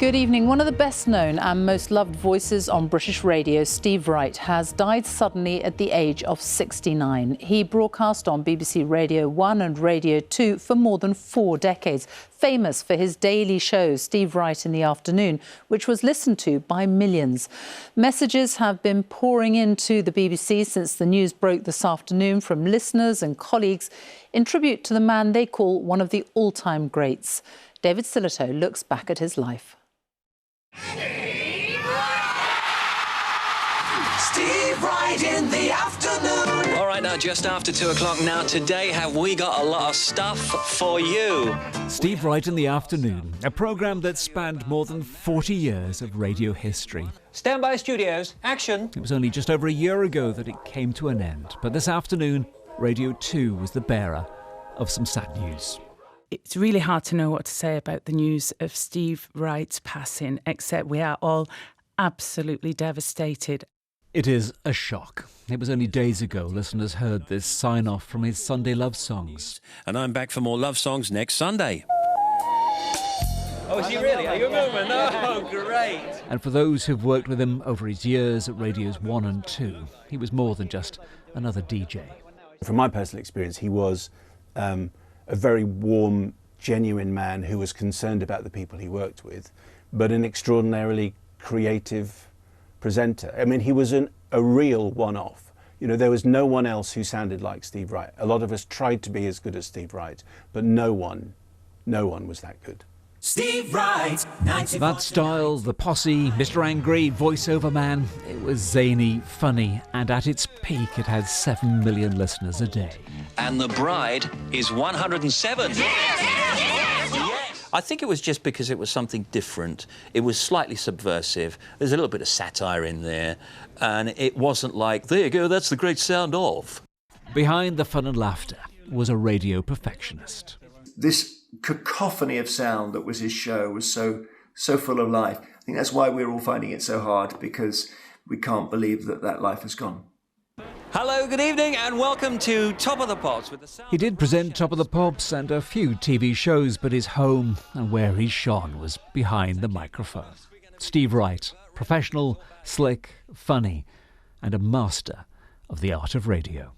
Good evening. One of the best known and most loved voices on British radio, Steve Wright, has died suddenly at the age of 69. He broadcast on BBC Radio 1 and Radio 2 for more than 4 decades, famous for his daily show, Steve Wright in the Afternoon, which was listened to by millions. Messages have been pouring into the BBC since the news broke this afternoon from listeners and colleagues in tribute to the man they call one of the all-time greats. David Sillito looks back at his life. Steve Wright in the Afternoon. All right, now just after 2 o'clock now. Today, have we got a lot of stuff for you? Steve Wright in the Afternoon, a programme that spanned more than 40 years of radio history. Standby studios, action. It was only just over a year ago that it came to an end, but this afternoon, Radio 2 was the bearer of some sad news. It's really hard to know what to say about the news of Steve Wright's passing, except we are all absolutely devastated. It is a shock. It was only days ago listeners heard this sign-off from his Sunday love songs. And I'm back for more love songs next Sunday. Oh, is he really? Are you a movement? Oh, great. And for those who've worked with him over his years at Radios 1 and 2, he was more than just another DJ. From my personal experience, he was a very warm, genuine man who was concerned about the people he worked with, but an extraordinarily creative presenter. I mean, he was a real one-off. You know, there was no one else who sounded like Steve Wright. A lot of us tried to be as good as Steve Wright, but no one was that good. Steve Wright, 94. That style, the posse, Mr. Angry, voiceover man, it was zany, funny, and at its peak it had 7 million listeners a day. And the bride is 107. Yes! I think it was just because it was something different. It was slightly subversive. There's a little bit of satire in there. And it wasn't like, there you go, that's the great sound of. Behind the fun and laughter was a radio perfectionist. This cacophony of sound that was his show was so full of life. I think that's why we're all finding it so hard, because we can't believe that life has gone. Hello, good evening, and welcome to Top of the Pops with the sound. He did present Top of the Pops and a few TV shows, but his home and where he shone was behind the microphone. Steve Wright, professional, slick, funny, and a master of the art of radio.